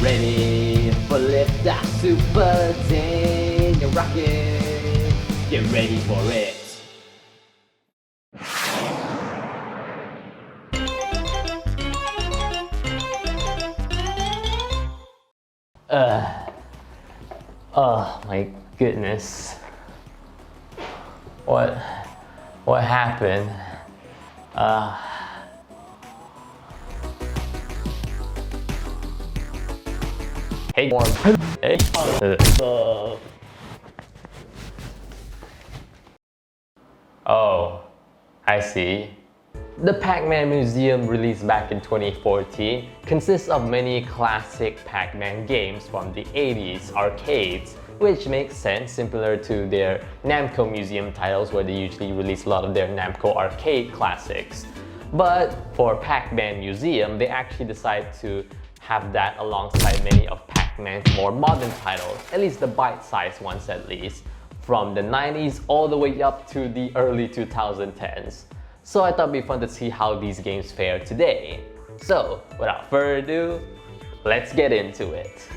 Ready for liftoff, super zing, rocket. Get ready for it. Oh my goodness. What happened? Hey, hey. Oh, I see. The Pac-Man Museum, released back in 2014, consists of many classic Pac-Man games from the 80s arcades, which makes sense, similar to their Namco Museum titles where they usually release a lot of their Namco arcade classics. But for Pac-Man Museum, they actually decide to have that alongside many of Pac-Man's more modern titles, at least the bite-sized ones at least, from the 90s all the way up to the early 2010s. So I thought it'd be fun to see how these games fare today. So without further ado, let's get into it.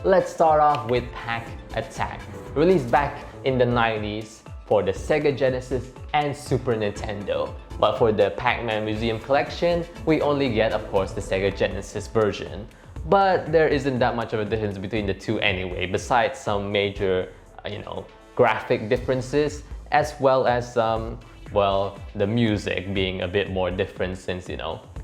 Let's start off with Pac Attack, released back in the 90s for the Sega Genesis and Super Nintendo. But for the Pac-Man Museum collection, we only get, of course, the Sega Genesis version. But there isn't that much of a difference between the two anyway, besides some major, graphic differences, as well as well, the music being a bit more different since,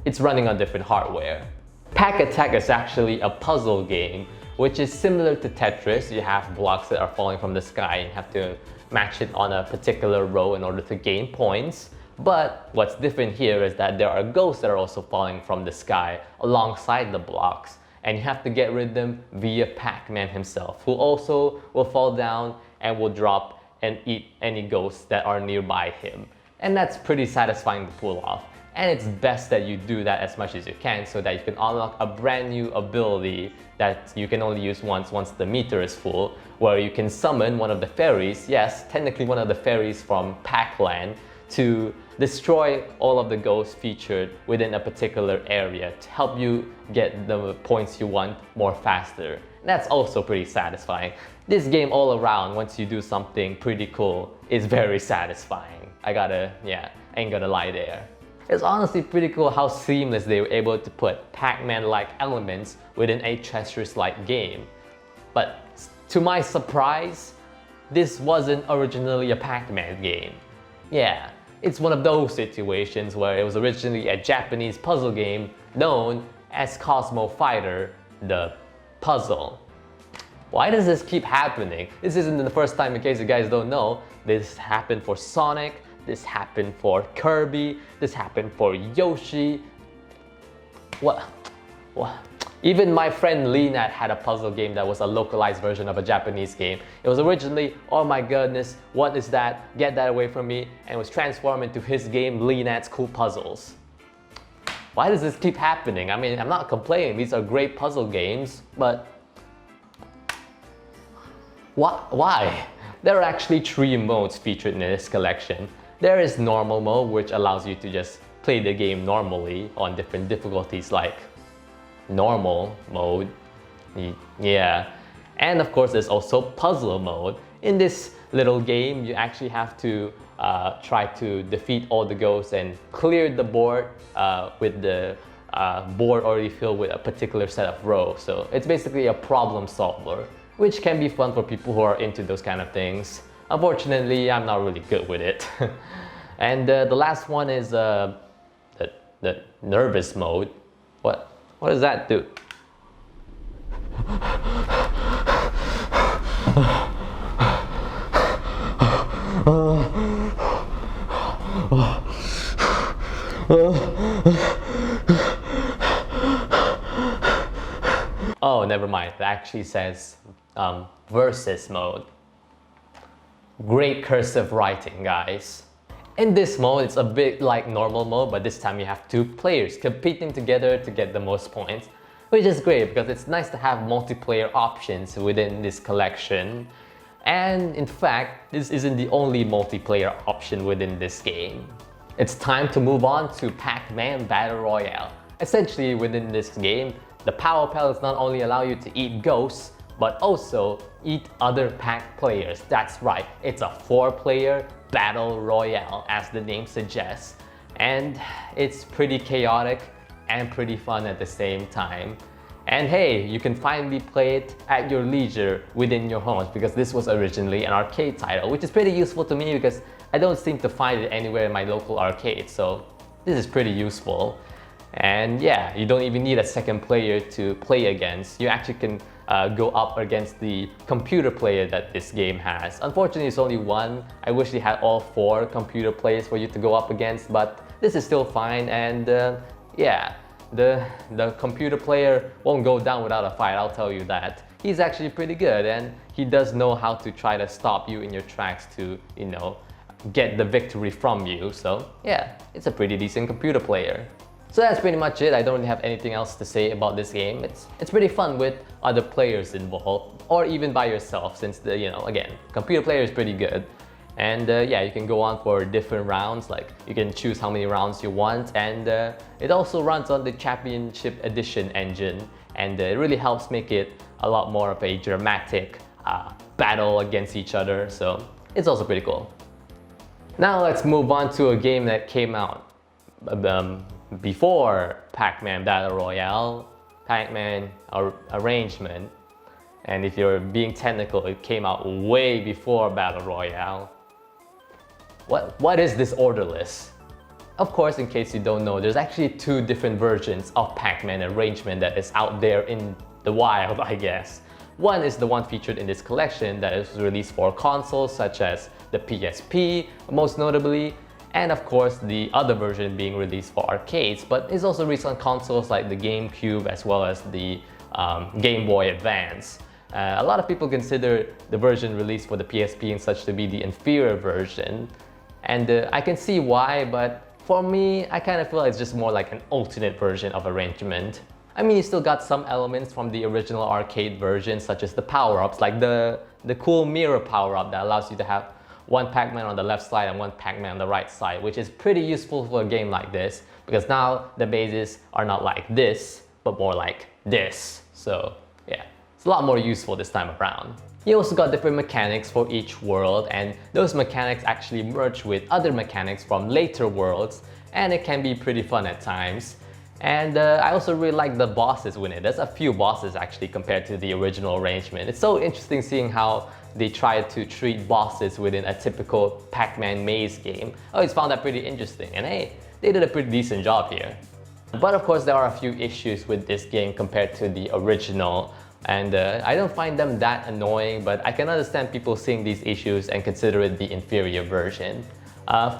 it's running on different hardware. Pac Attack is actually a puzzle game, which is similar to Tetris. You have blocks that are falling from the sky and you have to match it on a particular row in order to gain points. But what's different here is that there are ghosts that are also falling from the sky alongside the blocks, and you have to get rid of them via Pac-Man himself, who also will fall down and will drop and eat any ghosts that are nearby him. And that's pretty satisfying to pull off. And it's best that you do that as much as you can so that you can unlock a brand new ability that you can only use once the meter is full, where you can summon one of the fairies, yes, technically one of the fairies from Pac-Land, to destroy all of the ghosts featured within a particular area to help you get the points you want more faster. That's also pretty satisfying. This game all around, once you do something pretty cool, is very satisfying. I ain't gonna lie there. It's honestly pretty cool how seamless they were able to put Pac-Man-like elements within a Tetris-like game. But to my surprise, this wasn't originally a Pac-Man game. Yeah, it's one of those situations where it was originally a Japanese puzzle game known as Cosmo Fighter, the Puzzle. Why does this keep happening? This isn't the first time, in case you guys don't know. This happened for Sonic, this happened for Kirby, this happened for Yoshi. What? Even my friend Leenat had a puzzle game that was a localized version of a Japanese game. It was originally, oh my goodness, what is that? Get that away from me. And it was transformed into his game, Leenat's Cool Puzzles. Why does this keep happening? I mean, I'm not complaining, these are great puzzle games, but why? There are actually 3 modes featured in this collection. There is normal mode, which allows you to just play the game normally on different difficulties like normal mode, yeah. And of course there's also puzzle mode. In this little game, you actually have to try to defeat all the ghosts and clear the board with the board already filled with a particular set of rows. So it's basically a problem solver, which can be fun for people who are into those kind of things. Unfortunately, I'm not really good with it. And the last one is the nervous mode. What does that do? Oh, never mind. It actually says versus mode. Great cursive writing, guys. In this mode, it's a bit like normal mode, but this time you have 2 players competing together to get the most points, which is great because it's nice to have multiplayer options within this collection. And in fact, this isn't the only multiplayer option within this game. It's time to move on to Pac-Man Battle Royale. Essentially, within this game, The power pellets not only allow you to eat ghosts, but also eat other pack players. That's right, it's a 4-player battle royale, as the name suggests. And it's pretty chaotic and pretty fun at the same time. And hey, you can finally play it at your leisure within your homes, because this was originally an arcade title, which is pretty useful to me because I don't seem to find it anywhere in my local arcade. So this is pretty useful. And yeah, you don't even need a second player to play against. You actually can go up against the computer player that this game has. Unfortunately, it's only one. I wish they had all 4 computer players for you to go up against, but this is still fine. And yeah, the computer player won't go down without a fight, I'll tell you that. He's actually pretty good, and he does know how to try to stop you in your tracks to, you know, get the victory from you. So yeah, it's a pretty decent computer player. So that's pretty much it. I don't really have anything else to say about this game. It's pretty fun with other players involved, or even by yourself, since the, you know, again, computer player is pretty good. And yeah, you can go on for different rounds, like you can choose how many rounds you want, and it also runs on the Championship Edition engine, and it really helps make it a lot more of a dramatic battle against each other, so it's also pretty cool. Now let's move on to a game that came out before Pac-Man Battle Royale, Pac-Man Arrangement, and if you're being technical, it came out way before Battle Royale. What is this order list? Of course, in case you don't know, there's actually 2 different versions of Pac-Man Arrangement that is out there in the wild, I guess. One is the one featured in this collection that is released for consoles such as the PSP, most notably, and of course the other version being released for arcades, but is also released on consoles like the GameCube as well as the Game Boy Advance. A lot of people consider the version released for the PSP and such to be the inferior version, and I can see why, but for me, I kind of feel like it's just more like an alternate version of Arrangement. I mean, you still got some elements from the original arcade version, such as the power-ups, like the cool mirror power-up that allows you to have one Pac-Man on the left side and one Pac-Man on the right side, which is pretty useful for a game like this, because now the bases are not like this, but more like this. So yeah, it's a lot more useful this time around. You also got different mechanics for each world, and those mechanics actually merge with other mechanics from later worlds, and it can be pretty fun at times. And I also really like the bosses within it. There's a few bosses actually compared to the original Arrangement. It's so interesting seeing how they try to treat bosses within a typical Pac-Man maze game. I always found that pretty interesting, and hey, they did a pretty decent job here. But of course, there are a few issues with this game compared to the original, and I don't find them that annoying, but I can understand people seeing these issues and consider it the inferior version.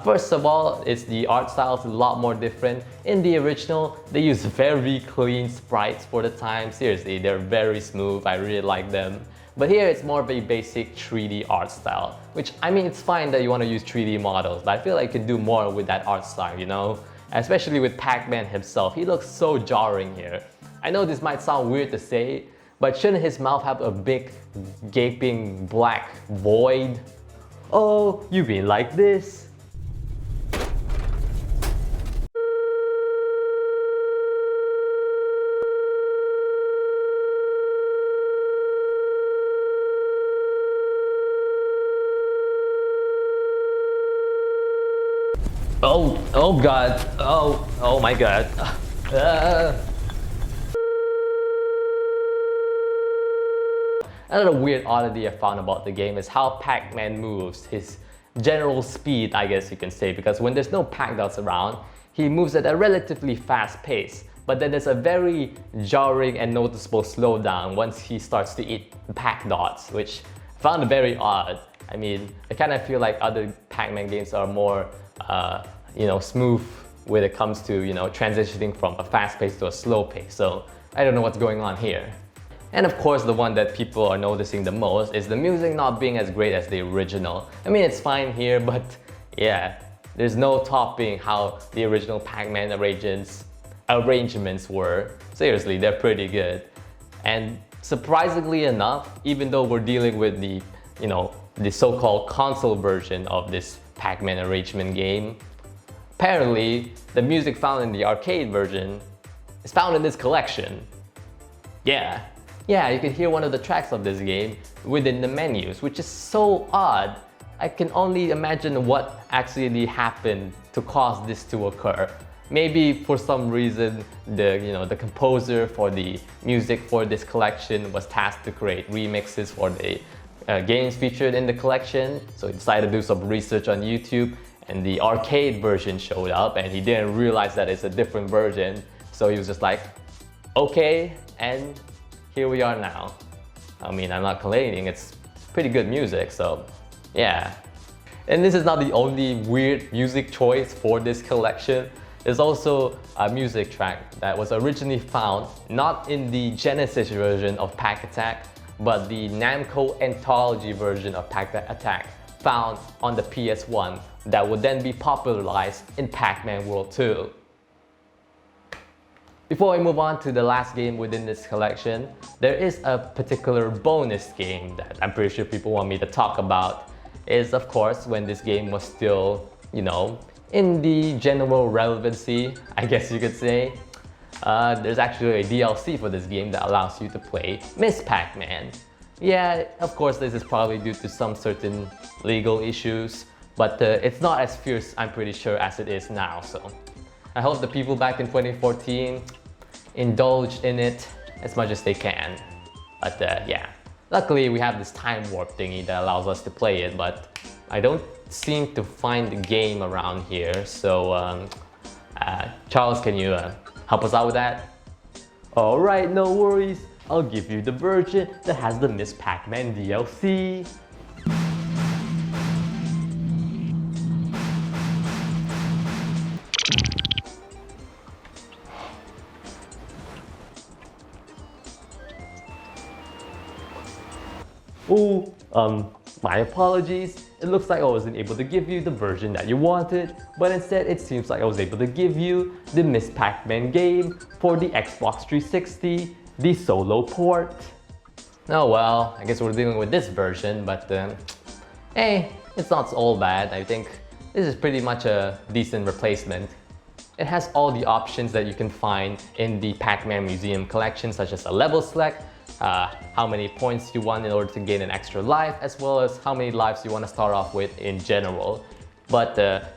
First of all, the art style is a lot more different. In the original, they use very clean sprites for the time. Seriously, they're very smooth. I really like them. But here it's more of a basic 3D art style, which, I mean, it's fine that you want to use 3D models, but I feel like you could do more with that art style, you know? Especially with Pac-Man himself, he looks so jarring here. I know this might sound weird to say, but shouldn't his mouth have a big, gaping black void? Oh, you mean like this? Oh god, oh my god. Another weird oddity I found about the game is how Pac-Man moves, his general speed, I guess you can say, because when there's no Pac-Dots around, he moves at a relatively fast pace, but then there's a very jarring and noticeable slowdown once he starts to eat Pac-Dots, which I found very odd. I mean, I kind of feel like other Pac-Man games are more you know, smooth when it comes to, you know, transitioning from a fast pace to a slow pace. So I don't know what's going on here. And of course, the one that people are noticing the most is the music not being as great as the original. I mean, it's fine here, but yeah, there's no topping how the original Pac-Man arrangements were. Seriously, they're pretty good. And surprisingly enough, even though we're dealing with the, you know, the so-called console version of this Pac-Man arrangement game, apparently the music found in the arcade version is found in this collection. Yeah, yeah, you can hear one of the tracks of this game within the menus, which is so odd. I can only imagine what actually happened to cause this to occur. Maybe for some reason the composer for the music for this collection was tasked to create remixes for the games featured in the collection, so he decided to do some research on YouTube, and the arcade version showed up, and he didn't realize that it's a different version, so he was just like, okay, and here we are now. I mean, I'm not complaining, it's pretty good music, so yeah. And this is not the only weird music choice for this collection. There's also a music track that was originally found not in the Genesis version of Pac Attack, but the Namco Anthology version of Pac Attack, found on the PS1, that would then be popularized in Pac-Man World 2. Before we move on to the last game within this collection, there is a particular bonus game that I'm pretty sure people want me to talk about. Is of course when this game was still, in the general relevancy, I guess you could say. There's actually a DLC for this game that allows you to play Miss Pac-Man. Yeah, of course this is probably due to some certain legal issues, but it's not as fierce, I'm pretty sure, as it is now, so I hope the people back in 2014 indulged in it as much as they can. But yeah, luckily we have this time warp thingy that allows us to play it, but I don't seem to find the game around here, so Charles, can you help us out with that? Alright, no worries, I'll give you the version that has the Miss Pac-Man DLC. Oh, my apologies. It looks like I wasn't able to give you the version that you wanted, but instead it seems like I was able to give you the Miss Pac-Man game for the Xbox 360, the solo port. Oh well, I guess we're dealing with this version, but hey, it's not all bad. I think this is pretty much a decent replacement. It has all the options that you can find in the Pac-Man Museum collection, such as a level select, how many points you want in order to gain an extra life, as well as how many lives you want to start off with in general. But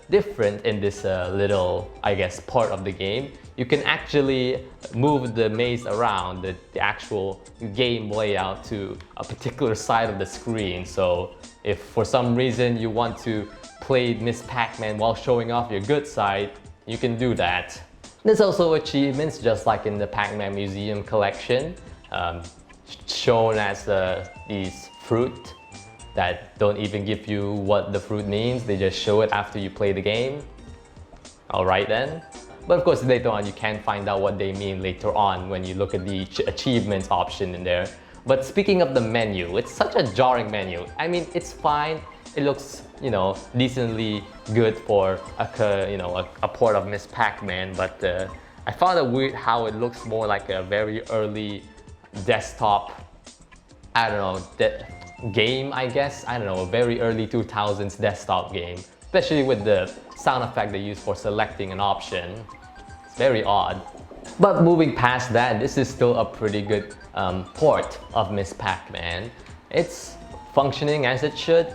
different in this little, I guess, part of the game, you can actually move the maze around the actual game layout to a particular side of the screen. So if for some reason you want to play Miss Pac-Man while showing off your good side, you can do that. There's also achievements, just like in the Pac-Man Museum collection, shown as these fruit that don't even give you what the fruit means, they just show it after you play the game. Alright then. But of course later on you can find out what they mean later on when you look at the achievements option in there. But speaking of the menu, it's such a jarring menu. I mean, it's fine, it looks, decently good for a port of Miss Pac-Man, but I found it weird how it looks more like a very early desktop, game, I guess. I don't know, a very early 2000s desktop game, especially with the sound effect they use for selecting an option. It's very odd. But moving past that, this is still a pretty good port of Miss Pac-Man. It's functioning as it should,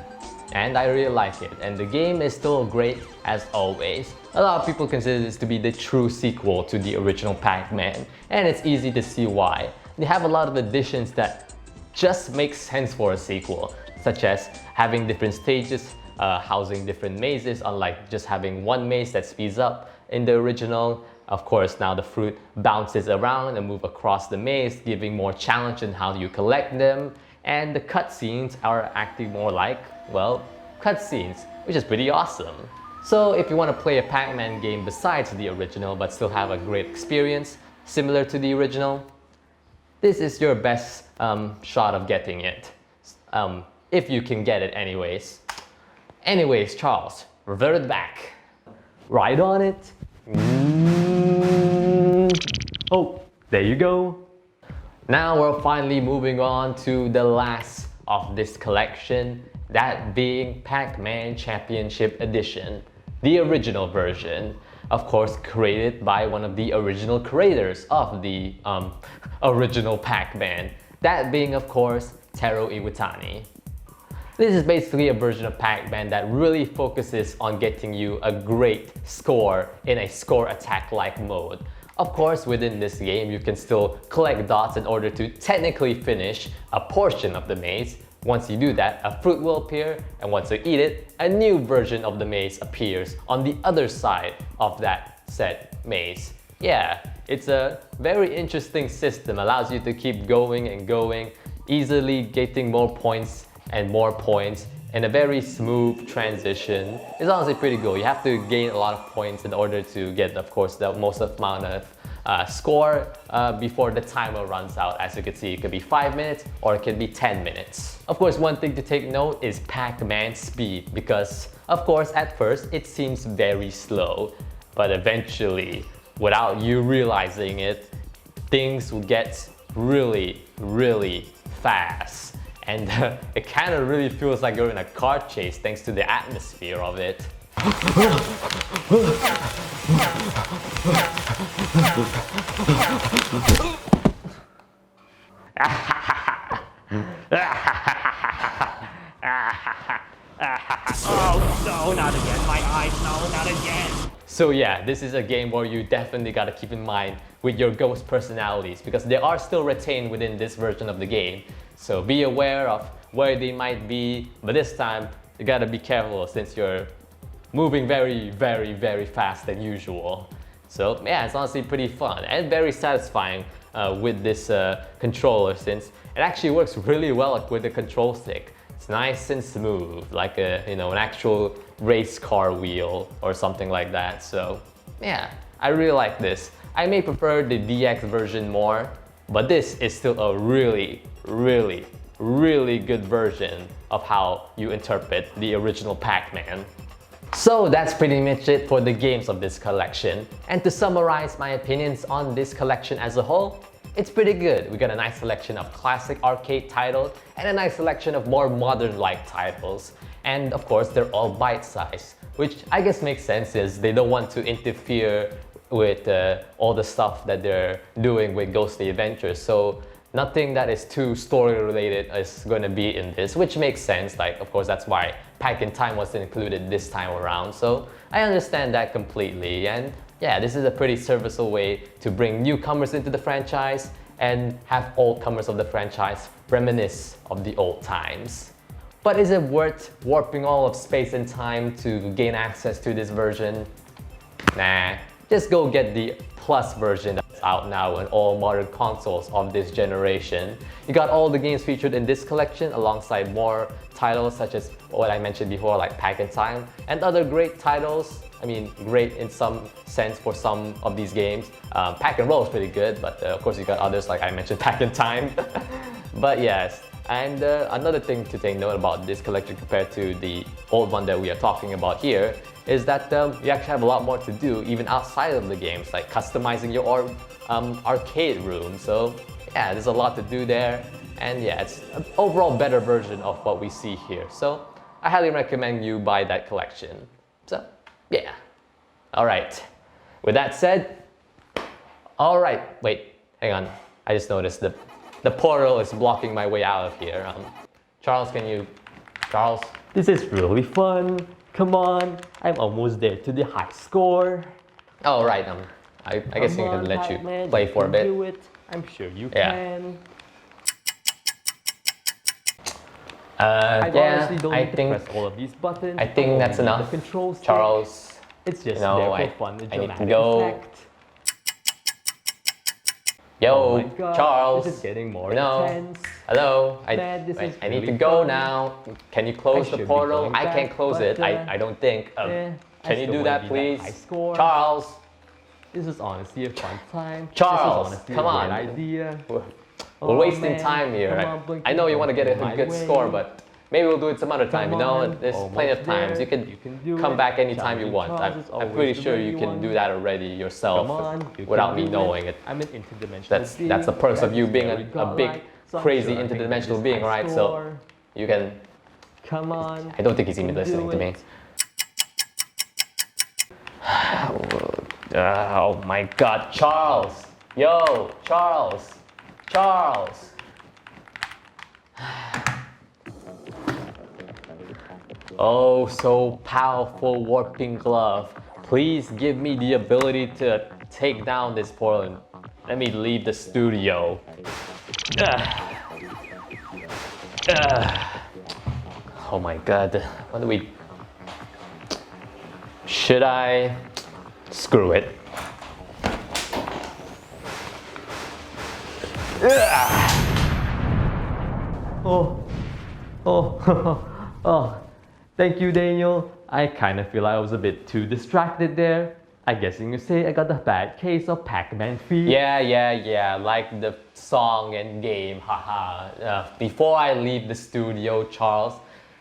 and I really like it. And the game is still great as always. A lot of people consider this to be the true sequel to the original Pac-Man, and it's easy to see why. They have a lot of additions that just make sense for a sequel, such as having different stages, housing different mazes, unlike just having one maze that speeds up in the original. Of course, now the fruit bounces around and move across the maze, giving more challenge in how you collect them. And the cutscenes are acting more like, well, cutscenes, which is pretty awesome. So if you want to play a Pac-Man game besides the original but still have a great experience similar to the original, this is your best shot of getting it. If you can get it anyways. Anyways, Charles, revert back. Right on it. Oh, there you go. Now we're finally moving on to the last of this collection, that being Pac-Man Championship Edition, the original version. of course created by one of the original creators of the original Pac-Man. That being, of course, Teru Iwatani. This is basically a version of Pac-Man that really focuses on getting you a great score in a score attack-like mode. Of course, within this game, you can still collect dots in order to technically finish a portion of the maze. Once you do that, a fruit will appear, and once you eat it, a new version of the maze appears on the other side of that said maze. Yeah, it's a very interesting system, allows you to keep going and going, easily getting more points and more points in a very smooth transition. It's honestly pretty good. You have to gain a lot of points in order to get, of course, the most amount of score before the timer runs out. As you can see, it could be 5 minutes or it could be 10 minutes. Of course, one thing to take note is Pac-Man speed, because of course at first it seems very slow, but eventually, without you realizing it, things will get really, really fast. And it kind of really feels like you're in a car chase thanks to the atmosphere of it. Oh no, not again, my eyes, no, not again. So yeah, this is a game where you definitely gotta keep in mind with your ghost personalities, because they are still retained within this version of the game. So be aware of where they might be, but this time you gotta be careful since you're moving very, very, very fast than usual. So yeah, it's honestly pretty fun and very satisfying with this controller, since it actually works really well with the control stick. It's nice and smooth, like a, an actual race car wheel or something like that. So yeah, I really like this. I may prefer the DX version more, but this is still a really, really, really good version of how you interpret the original Pac-Man. So that's pretty much it for the games of this collection. And to summarize my opinions on this collection as a whole, it's pretty good. We got a nice selection of classic arcade titles and a nice selection of more modern-like titles. And of course, they're all bite-sized, which I guess makes sense, as they don't want to interfere with all the stuff that they're doing with Ghostly Adventures. So nothing that is too story related is going to be in this, which makes sense. Like, of course, that's why Pac in Time was included this time around. So I understand that completely. And yeah, this is a pretty serviceable way to bring newcomers into the franchise and have old comers of the franchise reminisce of the old times. But is it worth warping all of space and time to gain access to this version? Nah, just go get the Plus version that's out now on all modern consoles of this generation. You got all the games featured in this collection alongside more titles such as what I mentioned before, like Pac in Time, and other great titles. I mean, great in some sense for some of these games. Pac and Roll is pretty good, but of course you got others like I mentioned, Pac in Time. But yes, and another thing to take note about this collection compared to the old one that we are talking about here is that you actually have a lot more to do even outside of the games, like customizing your arcade room. So yeah, there's a lot to do there, and yeah, it's an overall better version of what we see here. So I highly recommend you buy that collection. So yeah, all right. With that said, all right, wait, hang on. I just noticed the portal is blocking my way out of here. Charles, Charles? This is really fun. Come on, I'm almost there to the high score. Oh, right. I guess I can let you play for a bit. Do it. I'm sure you can. I honestly don't need to press all of these buttons. I think that's enough. The control stick. Charles, it's just there for fun. I need to go. Effect. Yo, oh my God, Charles. This is getting more intense. Hello. Man, I need to go now. Can you close the portal? I can't close it. I don't think. Can you do that, please? Charles. This is honestly a fun time. Charles, come on. Idea. We're wasting time here. I know you want to get a good score, but maybe we'll do it some other time. You know, there's plenty of times. You can come back anytime you want. I'm pretty sure you can do that already yourself without me knowing it. I'm an interdimensional That's the perks of you being a big, crazy interdimensional being, right? So you can. Come on. I don't think he's even listening to me. Oh my god, Charles! Yo, Charles! Charles! Oh, so powerful warping glove. Please give me the ability to take down this portal. Let me leave the studio. Oh my god, what do we... Should I... Screw it. Oh, oh, oh. Thank you, Daniel. I kind of feel I was a bit too distracted there. I guess you could say I got a bad case of Pac-Man feet. Yeah, like the song and game, haha. Before I leave the studio, Charles,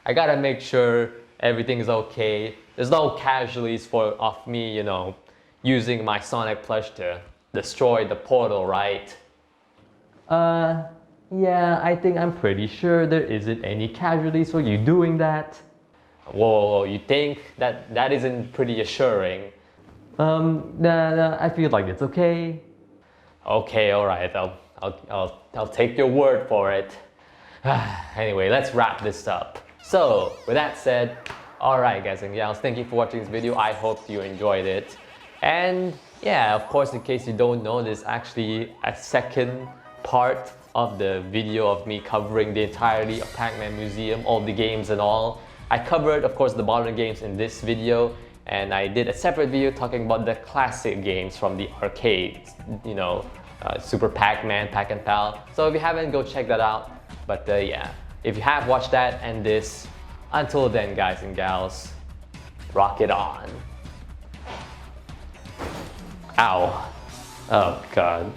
I gotta make sure everything's okay. There's no casualties of me, you know, using my Sonic plush to destroy the portal, right? Yeah, I think I'm pretty sure there isn't any casualties for you doing that. Whoa, you think that isn't pretty assuring? Nah, I feel like it's okay. Okay, alright, I'll take your word for it. Anyway, let's wrap this up. So, with that said, alright guys and gals, thank you for watching this video. I hope you enjoyed it. And yeah, of course, in case you don't know, there's actually a second part of the video of me covering the entirety of Pac-Man Museum, all the games and all. I covered, of course, the modern games in this video, and I did a separate video talking about the classic games from the arcades, you know, Super Pac-Man, Pac-and-Pal. So if you haven't, go check that out. But yeah, if you have watched that and this, until then, guys and gals, rock it on. Ow. Oh God.